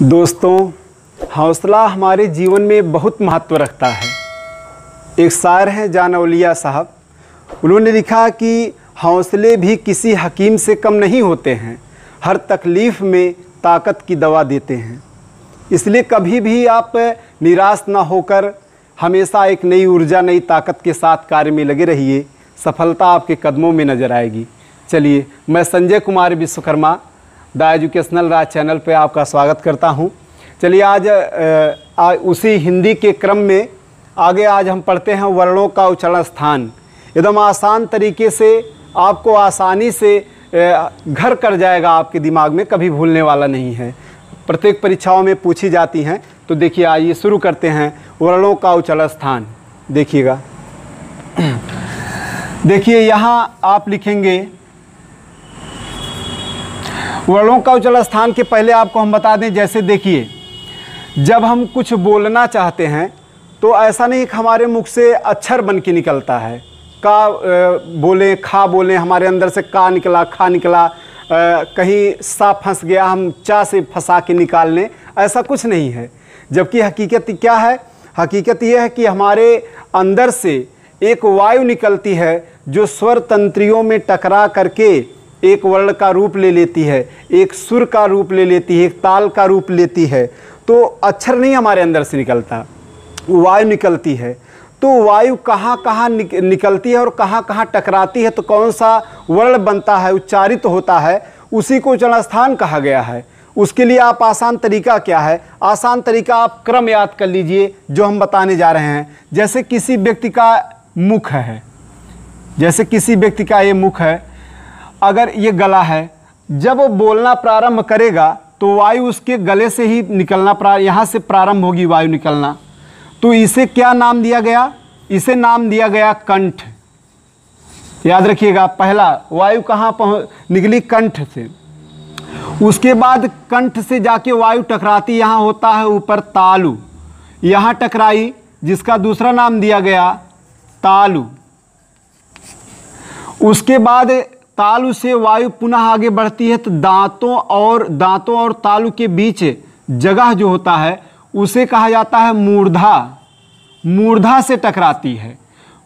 दोस्तों, हौसला हमारे जीवन में बहुत महत्व रखता है। एक शायर हैं जानौलिया साहब, उन्होंने लिखा कि हौसले भी किसी हकीम से कम नहीं होते हैं, हर तकलीफ़ में ताकत की दवा देते हैं। इसलिए कभी भी आप निराश ना होकर हमेशा एक नई ऊर्जा, नई ताकत के साथ कार्य में लगे रहिए। सफलता आपके कदमों में नज़र आएगी। चलिए, मैं Sanjay Kumar Vishwakarma the educational Raj channel पे आपका स्वागत करता हूं। चलिए, आज उसी हिंदी के क्रम में आगे आज हम पढ़ते हैं वर्णों का उच्चारण स्थान। एकदम आसान तरीके से आपको आसानी से घर कर जाएगा, आपके दिमाग में कभी भूलने वाला नहीं है। प्रत्येक परीक्षाओं में पूछी जाती हैं। तो देखिए, आइए शुरू करते हैं वर्णों का उच्चारण स्थान। देखिएगा, देखिए यहाँ आप लिखेंगे वर्णों का उच्चारण स्थान के पहले आपको हम बता दें, जैसे देखिए, जब हम कुछ बोलना चाहते हैं तो ऐसा नहीं कि हमारे मुख से अक्षर बन के निकलता है। का बोले, खा बोले, हमारे अंदर से का निकला, खा निकला, कहीं सा फंस गया, हम चा से फंसा के निकाल लें, ऐसा कुछ नहीं है। जबकि हकीकत क्या है? हकीकत यह है कि हमारे अंदर से एक वायु निकलती है जो स्वर तंत्रियों में टकरा करके एक वर्ण का रूप ले लेती है, एक सुर का रूप ले लेती है, एक ताल का रूप लेती है। तो अक्षर नहीं हमारे अंदर से निकलता, वायु निकलती है। तो वायु कहाँ कहाँ निकलती है और कहाँ कहाँ टकराती है, तो कौन सा वर्ण बनता है, उच्चारित होता है, उसी को उच्चारण स्थान कहा गया है। उसके लिए आप आसान तरीका क्या है? आसान तरीका आप क्रम याद कर लीजिए जो हम बताने जा रहे हैं। जैसे किसी व्यक्ति का मुख है, जैसे किसी व्यक्ति का ये मुख है, अगर ये गला है, जब वो बोलना प्रारंभ करेगा तो वायु उसके गले से ही निकलना, यहाँ से प्रारंभ होगी वायु निकलना। तो इसे क्या नाम दिया गया? इसे नाम दिया गया कंठ। याद रखिएगा, पहला वायु कहाँ निकली? कंठ से। उसके बाद कंठ से जाके वायु टकराती, यहाँ होता है ऊपर तालु, यहाँ टकराई, जिसका दूसरा नाम दिया गया तालु। उसके बाद तालु से वायु पुनः आगे बढ़ती है तो दांतों और तालु के बीच जगह जो होता है उसे कहा जाता है मूर्धा। मूर्धा से टकराती है।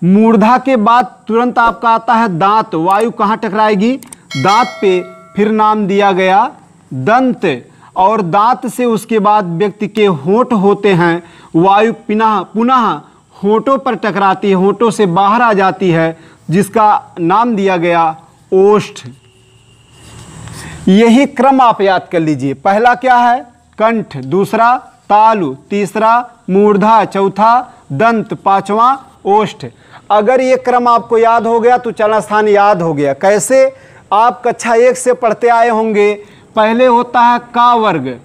मूर्धा के बाद तुरंत आपका आता है दांत। वायु कहाँ टकराएगी? दांत पे। फिर नाम दिया गया दंत। और दांत से उसके बाद व्यक्ति के होंठ होते हैं, वायु पुनः होंठों पर टकराती है, होंठों से बाहर आ जाती है, जिसका नाम दिया गया ओष्ठ। यही क्रम आप याद कर लीजिए। पहला क्या है? कंठ, दूसरा तालु, तीसरा मूर्धा, चौथा दंत, पांचवा ओष्ठ। अगर ये क्रम आपको याद हो गया तो उच्चारण स्थान याद हो गया। कैसे? आप कक्षा 1 से पढ़ते आए होंगे। पहले होता है का वर्ग,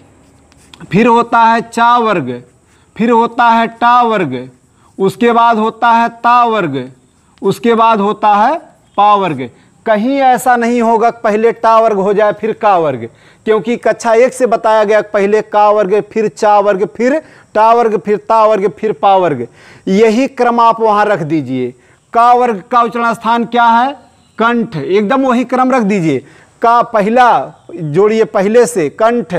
फिर होता है चा वर्ग, फिर होता है टा वर्ग, उसके बाद होता है ता वर्ग, उसके बाद होता है पा वर्ग। कहीं ऐसा नहीं होगा पहले टा वर्ग हो जाए फिर का वर्ग, क्योंकि कक्षा 1 से बताया गया पहले का वर्ग, फिर चा वर्ग, फिर टा वर्ग, फिर ता वर्ग, फिर पा वर्ग। यही क्रम आप वहां रख दीजिए। का वर्ग का उच्चारण स्थान क्या है? कंठ। एकदम वही क्रम रख दीजिए। का पहला जोड़िए पहले से, कंठ।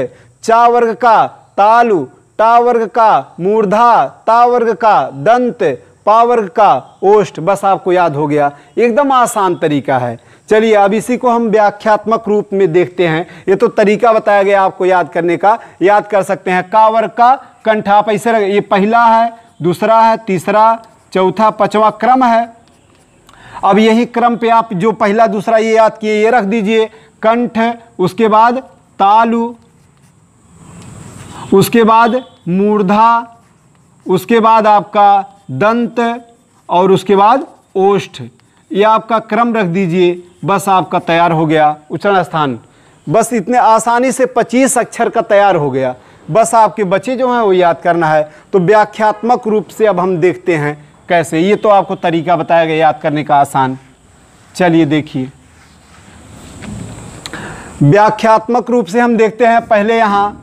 चा वर्ग का तालु, टा वर्ग का मूर्धा, ता वर्ग का दंत, पा वर्ग का ओष्ठ। बस आपको याद हो गया। एकदम आसान तरीका है। चलिए, अब इसी को हम व्याख्यात्मक रूप में देखते हैं। ये तो तरीका बताया गया आपको याद करने का, याद कर सकते हैं। का वर्ग का कंठ आप ऐसे रख, ये पहला है, दूसरा है, तीसरा, चौथा, पांचवा क्रम है। अब यही क्रम पे आप जो पहला दूसरा ये याद किए, ये रख दीजिए। कंठ, उसके बाद तालु, उसके बाद मूर्धा, उसके बाद आपका दंत और उसके बाद ओष्ठ। ये आपका क्रम रख दीजिए। बस आपका तैयार हो गया उच्चारण स्थान। बस इतने आसानी से 25 अक्षर का तैयार हो गया। बस आपके बच्चे जो हैं वो याद करना है। तो व्याख्यात्मक रूप से अब हम देखते हैं कैसे। ये तो आपको तरीका बताया गया याद करने का आसान। चलिए देखिए, व्याख्यात्मक रूप से हम देखते हैं। पहले यहाँ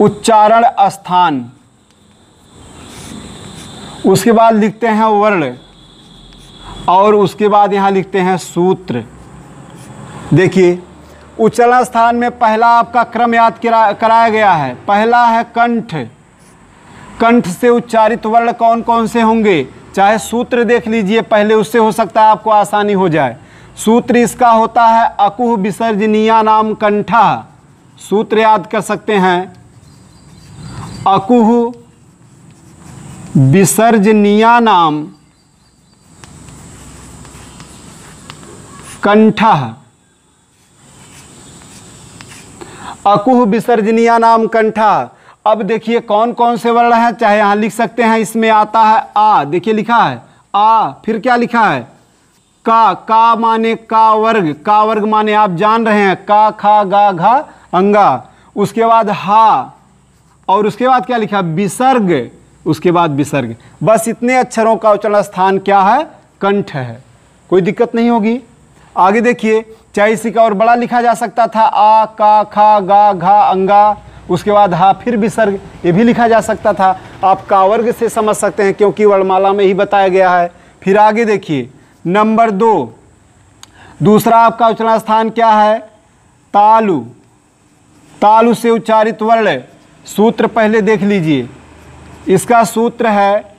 उच्चारण स्थान, उसके बाद लिखते हैं वर्ण, और उसके बाद यहाँ लिखते हैं सूत्र। देखिए, उच्चारण स्थान में पहला आपका क्रम याद कराया गया है। पहला है कंठ। कंठ से उच्चारित वर्ण कौन कौन से होंगे, चाहे सूत्र देख लीजिए पहले, उससे हो सकता है आपको आसानी हो जाए। सूत्र इसका होता है अकुह विसर्जनीया नाम कंठा। सूत्र याद कर सकते हैं, अकुह विसर्जनीया नाम कंठा। अकुह विसर्जनीया नाम कंठा। अब देखिए कौन कौन से वर्ण हैं, चाहे यहाँ लिख सकते हैं। इसमें आता है आ, देखिए लिखा है आ, फिर क्या लिखा है का माने का वर्ग माने आप जान रहे हैं का खा गा घा अंगा। उसके बाद हा, और उसके बाद क्या लिखा विसर्ग, उसके बाद विसर्ग। बस इतने अक्षरों का उच्चारण स्थान क्या है, कंठ है। कोई दिक्कत नहीं होगी। आगे देखिए, चाहे इसी का और बड़ा लिखा जा सकता था, आ का खा गा घा अंगा, उसके बाद हा फिर विसर्ग, ये भी लिखा जा सकता था। आप का वर्ग से समझ सकते हैं क्योंकि वर्णमाला में ही बताया गया है। फिर आगे देखिए नंबर 2, दूसरा आपका उच्चारण स्थान क्या है, तालु। तालु से उच्चारित वर्ण, सूत्र पहले देख लीजिए। इसका सूत्र है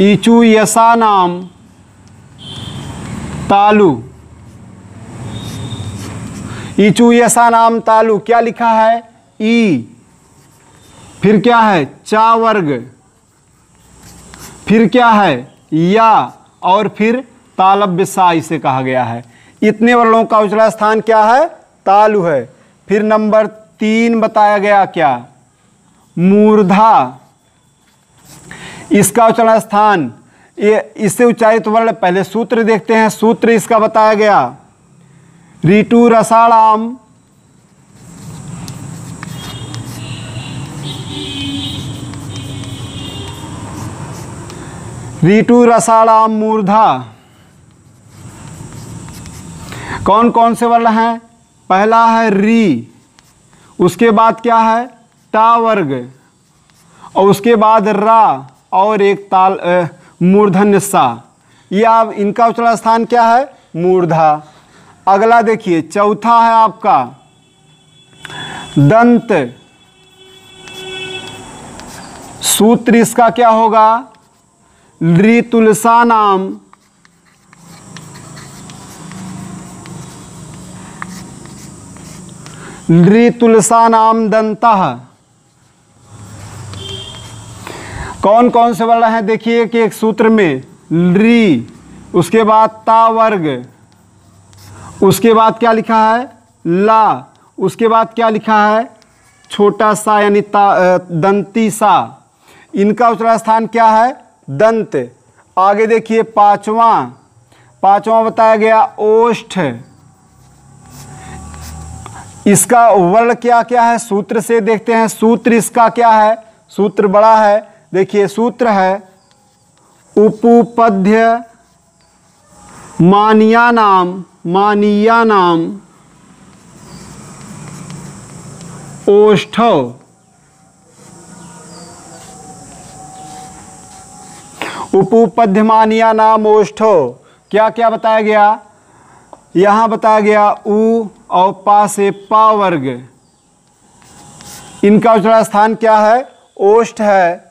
ईचु यसा नाम तालु। ईचु यसा नाम तालु, क्या लिखा है ई, फिर क्या है चा वर्ग, फिर क्या है या, और फिर तालव्य सा इसे कहा गया है। इतने वर्णों का उच्चारण स्थान क्या है, तालु है। फिर नंबर 3 बताया गया क्या, मूर्धा। इसका उच्चारण स्थान, ये इससे उच्चारित वर्ण पहले सूत्र देखते हैं। सूत्र इसका बताया गया ऋतु रसाणाम मूर्धा। कौन कौन से वर्ण हैं, पहला है री, उसके बाद क्या है टा वर्ग, और उसके बाद रा, और एक ताल मूर्धन्य सा। ये आप इनका उच्चारण स्थान क्या है, मूर्धा। अगला देखिए चौथा है आपका दंत। सूत्र इसका क्या होगा, री तुलसा नाम दंतः। कौन कौन से वर्ण हैं देखिए कि एक सूत्र में री, उसके बाद ता वर्ग, उसके बाद क्या लिखा है ला, उसके बाद क्या लिखा है छोटा सा यानी दंती सा। इनका उच्चारण स्थान क्या है, दंत। आगे देखिए पांचवा बताया गया ओष्ठ। इसका वर्ण क्या क्या है, सूत्र से देखते हैं। सूत्र इसका क्या है, सूत्र बड़ा है, देखिए सूत्र है उपपद्य मानिया नाम ओष्ठौ। उपपद्यमानिया नाम ओष्ठो। क्या क्या बताया गया, यहाँ बताया गया उ और पा से पा वर्ग। इनका उच्चारण स्थान क्या है, ओष्ठ है।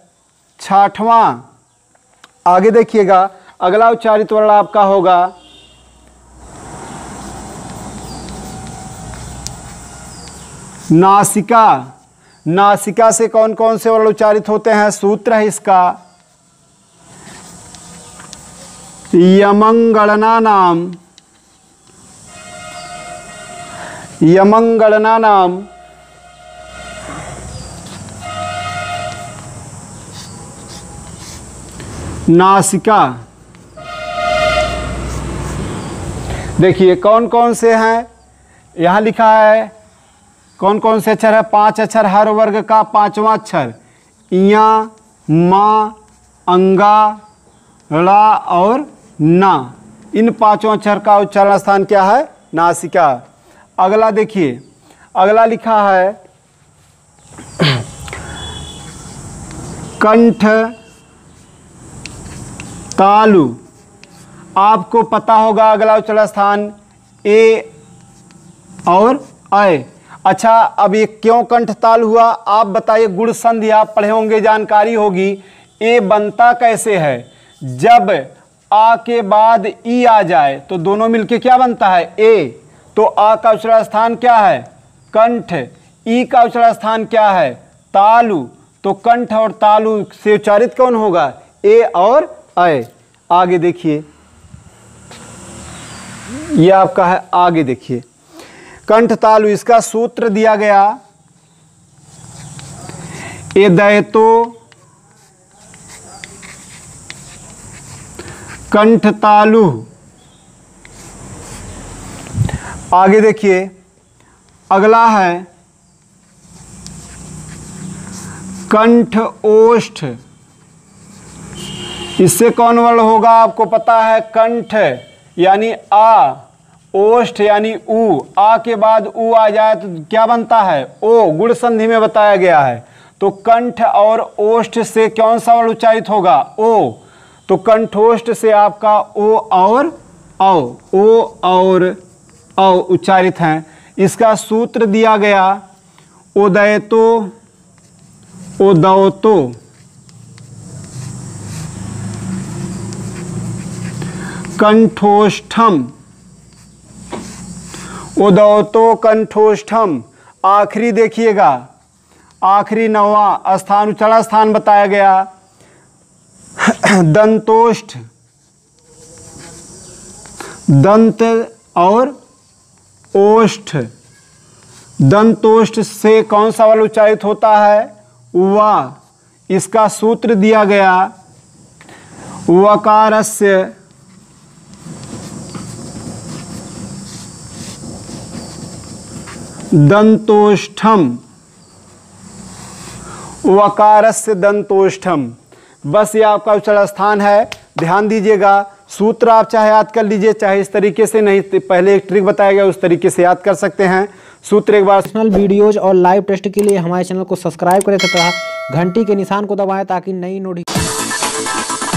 6वां, आगे देखिएगा अगला उच्चारित वर्ण आपका होगा नासिका। नासिका से कौन कौन से वर्ण उच्चारित होते हैं, सूत्र है इसका यमंगणना नाम नासिका। देखिए कौन कौन से हैं, यहाँ लिखा है कौन कौन से अक्षर है, 5 अक्षर, हर वर्ग का 5वां अक्षर, इया मा अंगा ड़ा और ना। इन 5 अक्षर का उच्चारण स्थान क्या है, नासिका। अगला देखिए, अगला लिखा है कंठ तालु। आपको पता होगा अगला उच्चारण स्थान ए और अय। अच्छा, अब ये क्यों कंठ ताल हुआ आप बताइए। गुण संधि आप पढ़े होंगे, जानकारी होगी। ए बनता कैसे है, जब आ के बाद ई आ जाए तो दोनों मिलके क्या बनता है, ए। तो आ का उच्चारण स्थान क्या है, कंठ। ई का उच्चारण स्थान क्या है, तालु। तो कंठ और तालु से उच्चारित कौन होगा, ए और अय। आगे देखिए, ये आपका है, आगे देखिए कंठ तालु, इसका सूत्र दिया गया ए दयतो कंठ तालु। आगे देखिए, अगला है कंठ ओष्ठ। इससे कौन वर्ण होगा आपको पता है, कंठ यानी आ, ओष्ठ यानी ऊ। आ के बाद ऊ आ जाए तो क्या बनता है, ओ। गुण संधि में बताया गया है। तो कंठ और ओष्ठ से कौन सा वर्ण उच्चारित होगा, ओ। तो कंठोष्ठ से आपका ओ और औ, ओ और औ उच्चारित हैं। इसका सूत्र दिया गया उदयतो उदौतो कंठोष्ठम, उदौतो कंठोष्ठम। आखिरी देखिएगा, आखिरी 9वां स्थान उच्चारण स्थान बताया गया दंतोष्ठ। दंत और ओष्ठ, दंतोष्ठ से कौन सा वाला उच्चारित होता है, वा। इसका सूत्र दिया गया वकारस्य दंतोष्ठम, वकारस्य दंतोष्ठम। बस ये आपका उच्चारण स्थान है, ध्यान दीजिएगा। सूत्र आप चाहे याद कर लीजिए, चाहे इस तरीके से, नहीं पहले एक ट्रिक बताया गया उस तरीके से याद कर सकते हैं। सूत्र एक बार। पर्सनल वीडियोज और लाइव टेस्ट के लिए हमारे चैनल को सब्सक्राइब करें तथा घंटी के निशान को दबाएं ताकि नई नोटिफिकेशन